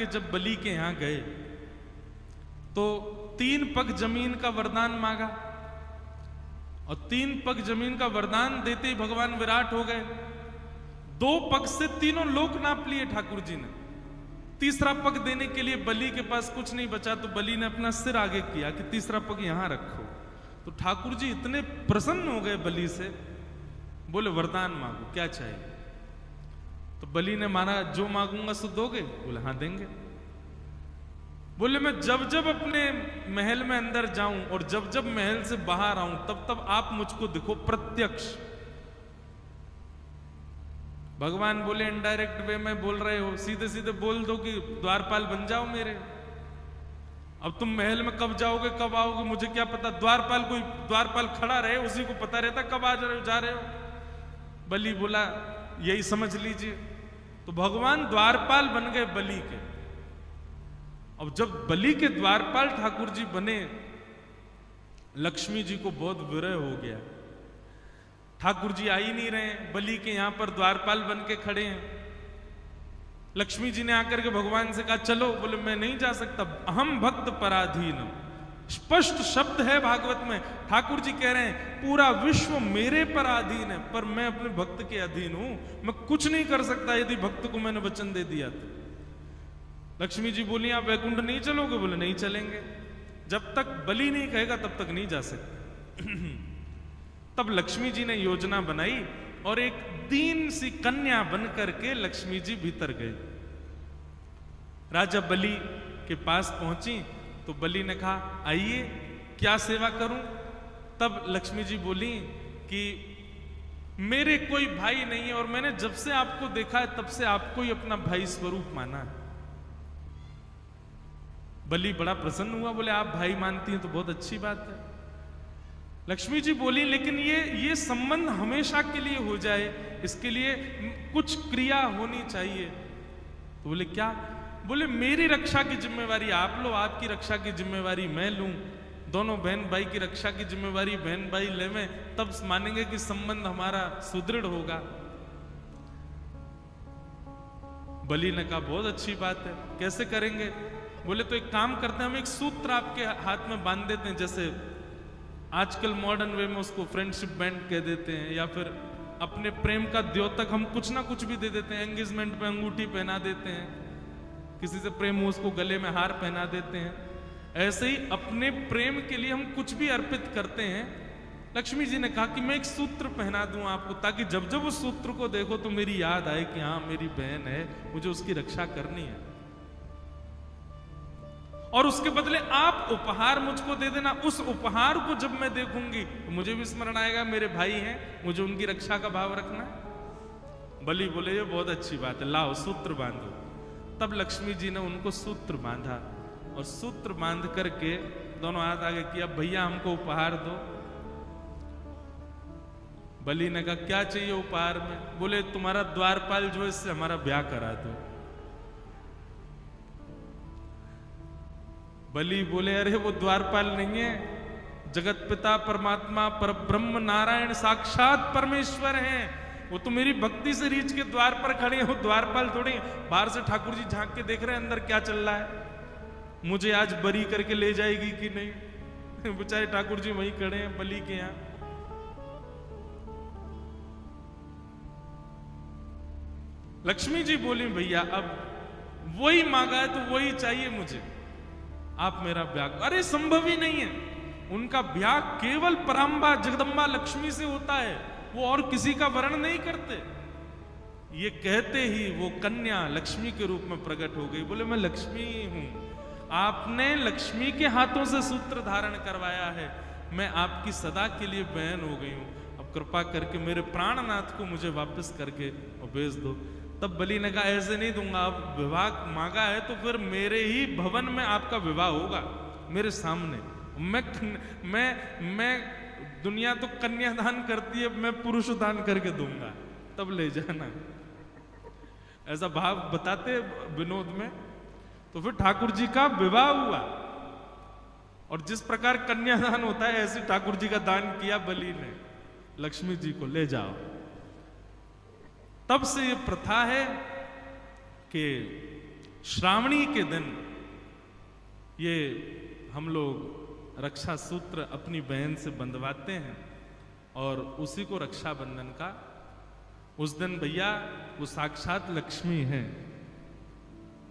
के जब बलि के यहां गए तो 3 पग जमीन का वरदान मांगा, और 3 पग जमीन का वरदान देते ही भगवान विराट हो गए। 2 पग से तीनों लोक नाप लिए ठाकुर जी ने। तीसरा पग देने के लिए बलि के पास कुछ नहीं बचा, तो बलि ने अपना सिर आगे किया कि तीसरा पग यहां रखो। तो ठाकुर जी इतने प्रसन्न हो गए बलि से, बोले वरदान मांगो, क्या चाहिए? तो बलि ने माना, जो मांगूंगा सो दोगे? बोले हाँ देंगे। बोले मैं जब जब अपने महल में अंदर जाऊं और जब जब महल से बाहर आऊं तब तब आप मुझको दिखो प्रत्यक्ष। भगवान बोले इनडायरेक्ट वे में बोल रहे हो, सीधे सीधे बोल दो कि द्वारपाल बन जाओ मेरे। अब तुम महल में कब जाओगे कब आओगे मुझे क्या पता, द्वारपाल कोई द्वारपाल खड़ा रहे उसी को पता रहता कब आ रहे हो जा रहे हो। बलि बोला यही समझ लीजिए। तो भगवान द्वारपाल बन गए बलि के। अब जब बलि के द्वारपाल ठाकुर जी बने, लक्ष्मी जी को बहुत विरह हो गया। ठाकुर जी आ ही नहीं रहे, बलि के यहां पर द्वारपाल बन के खड़े हैं। लक्ष्मी जी ने आकर के भगवान से कहा चलो। बोले मैं नहीं जा सकता, अहम भक्त पराधीन। स्पष्ट शब्द है भागवत में, ठाकुर जी कह रहे हैं पूरा विश्व मेरे पर अधीन है, पर मैं अपने भक्त के अधीन हूं, मैं कुछ नहीं कर सकता यदि भक्त को मैंने वचन दे दिया तो। लक्ष्मी जी बोली आप वैकुंठ नहीं चलोगे? बोले नहीं चलेंगे, जब तक बलि नहीं कहेगा तब तक नहीं जा सकते। तब लक्ष्मी जी ने योजना बनाई और एक दीन सी कन्या बन करके लक्ष्मी जी भीतर गए। राजा बलि के पास पहुंची तो बलि ने कहा आइए क्या सेवा करूं? तब लक्ष्मी जी बोली कि मेरे कोई भाई नहीं है और मैंने जब से आपको देखा है तब से आपको ही अपना भाई स्वरूप माना है। बलि बड़ा प्रसन्न हुआ, बोले आप भाई मानती हैं तो बहुत अच्छी बात है। लक्ष्मी जी बोली लेकिन ये संबंध हमेशा के लिए हो जाए, इसके लिए कुछ क्रिया होनी चाहिए। तो बोले क्या? बोले मेरी रक्षा की जिम्मेवारी आप लो, आपकी रक्षा की जिम्मेवारी मैं लूं, दोनों बहन भाई की रक्षा की जिम्मेवारी बहन भाई ले में, तब मानेंगे कि संबंध हमारा सुदृढ़ होगा। बलि ने कहा बहुत अच्छी बात है, कैसे करेंगे? बोले तो एक काम करते हैं, हम एक सूत्र आपके हाथ में बांध देते हैं, जैसे आजकल मॉडर्न वे में उसको फ्रेंडशिप बैंड कह देते हैं, या फिर अपने प्रेम का द्योतक हम कुछ ना कुछ भी दे देते हैं। एंगेजमेंट पे अंगूठी पहना देते हैं, किसी से प्रेम हो उसको गले में हार पहना देते हैं। ऐसे ही अपने प्रेम के लिए हम कुछ भी अर्पित करते हैं। लक्ष्मी जी ने कहा कि मैं एक सूत्र पहना दूं आपको, ताकि जब जब उस सूत्र को देखो तो मेरी याद आए कि हाँ मेरी बहन है, मुझे उसकी रक्षा करनी है। और उसके बदले आप उपहार मुझको दे देना, उस उपहार को जब मैं देखूंगी तो मुझे भी स्मरण आएगा मेरे भाई हैं, मुझे उनकी रक्षा का भाव रखना है। बलि बोले ये बहुत अच्छी बात है, लाओ सूत्र बांधो। तब लक्ष्मी जी ने उनको सूत्र बांधा और सूत्र बांध करके दोनों हाथ आगे किया, भैया हमको उपहार दो। बलि ने कहा क्या चाहिए उपहार में? बोले तुम्हारा द्वारपाल जो है इससे हमारा ब्याह करा दो। बलि बोले अरे वो द्वारपाल नहीं है, जगत पिता परमात्मा परब्रह्म नारायण साक्षात परमेश्वर हैं, वो तो मेरी भक्ति से रीछ के द्वार पर खड़े हैं, वो द्वारपाल थोड़ी। बाहर से ठाकुर जी झांक के देख रहे हैं अंदर क्या चल रहा है, मुझे आज बरी करके ले जाएगी कि नहीं। बेचारे ठाकुर जी वहीं खड़े हैं बलि के यहां। लक्ष्मी जी बोली भैया अब वही मांगा है तो वही चाहिए मुझे, आप मेरा ब्याह। अरे संभव ही नहीं है, उनका ब्याह केवल पराम्बा जगदम्बा लक्ष्मी से होता है, वो और किसी का वर्ण नहीं करते। ये कहते ही वो कन्या लक्ष्मी के रूप में प्रकट हो गई। बोले मैं लक्ष्मी हूं, आपने लक्ष्मी के हाथों से सूत्र धारण करवाया है, मैं आपकी सदा के लिए बहन हो गई हूं, अब कृपा करके मेरे प्राणनाथ को मुझे वापस करके और भेज दो। तब बलि ने कहा ऐसे नहीं दूंगा, अब विवाह मांगा है तो फिर मेरे ही भवन में आपका विवाह होगा, मेरे सामने। मैं दुनिया तो कन्यादान करती है, मैं पुरुष दान करके दूंगा, तब ले जाना। ऐसा भाव बताते विनोद में। तो फिर ठाकुर जी का विवाह हुआ और जिस प्रकार कन्यादान होता है ऐसे ठाकुर जी का दान किया बलि ने, लक्ष्मी जी को ले जाओ। तब से ये प्रथा है कि श्रावणी के दिन ये हम लोग रक्षा सूत्र अपनी बहन से बंधवाते हैं और उसी को रक्षाबंधन का उस दिन भैया वो साक्षात लक्ष्मी है,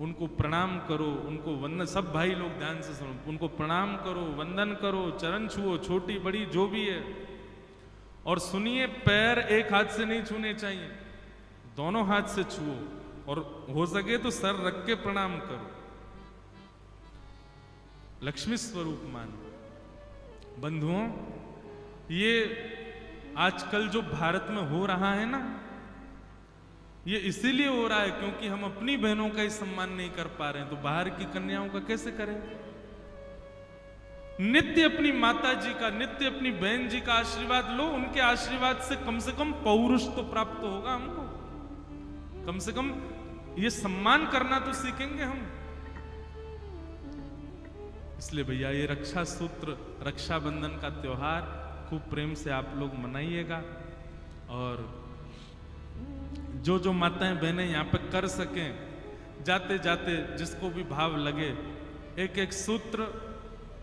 उनको प्रणाम करो, उनको वंदन, सब भाई लोग ध्यान से सुनो, उनको प्रणाम करो, वंदन करो, चरण छुओ, छोटी बड़ी जो भी है। और सुनिए, पैर एक हाथ से नहीं छूने चाहिए, दोनों हाथ से छुओ और हो सके तो सर रख के प्रणाम करो, लक्ष्मी स्वरूप मानो। बंधुओं, ये आजकल जो भारत में हो रहा है ना, ये इसीलिए हो रहा है क्योंकि हम अपनी बहनों का ही सम्मान नहीं कर पा रहे हैं, तो बाहर की कन्याओं का कैसे करें? नित्य अपनी माता जी का, नित्य अपनी बहन जी का आशीर्वाद लो, उनके आशीर्वाद से कम पौरुष तो प्राप्त होगा हमको, कम से कम ये सम्मान करना तो सीखेंगे हम। इसलिए भैया ये रक्षा सूत्र, रक्षाबंधन का त्योहार खूब प्रेम से आप लोग मनाइएगा। और जो जो माताएं बहनें यहाँ पे कर सकें, जाते जाते जिसको भी भाव लगे एक एक सूत्र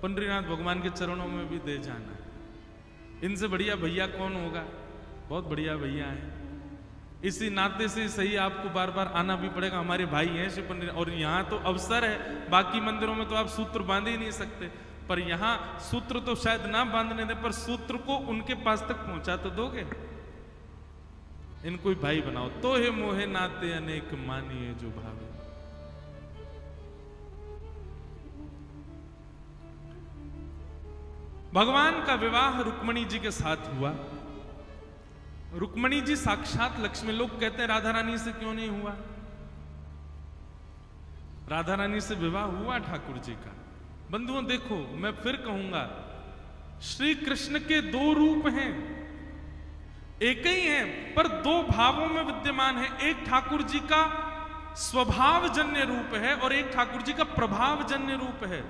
पंडरीनाथ भगवान के चरणों में भी दे जाना। इनसे बढ़िया भैया कौन होगा? बहुत बढ़िया भैया है। इसी नाते से सही आपको बार बार आना भी पड़ेगा, हमारे भाई हैं शिव पंडित। और यहाँ तो अवसर है, बाकी मंदिरों में तो आप सूत्र बांध ही नहीं सकते, पर यहाँ सूत्र तो शायद ना बांधने दे, पर सूत्र को उनके पास तक पहुंचा तो दोगे। इनको भाई बनाओ, तो हे मोहे नाते अनेक मानिए जो भावे। भगवान का विवाह रुक्मणी जी के साथ हुआ। रुक्मणी जी साक्षात लक्ष्मी। लोग कहते हैं राधा रानी से क्यों नहीं हुआ? राधा रानी से विवाह हुआ ठाकुर जी का। बंधुओं देखो, मैं फिर कहूंगा, श्री कृष्ण के दो रूप हैं, एक ही हैं पर दो भावों में विद्यमान है। एक ठाकुर जी का स्वभावजन्य रूप है और एक ठाकुर जी का प्रभावजन्य रूप है।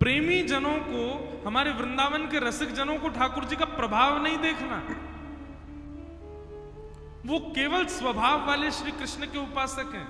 प्रेमी जनों को, हमारे वृंदावन के रसिक जनों को ठाकुर जी का प्रभाव नहीं देखना, वो केवल स्वभाव वाले श्री कृष्ण के उपासक हैं।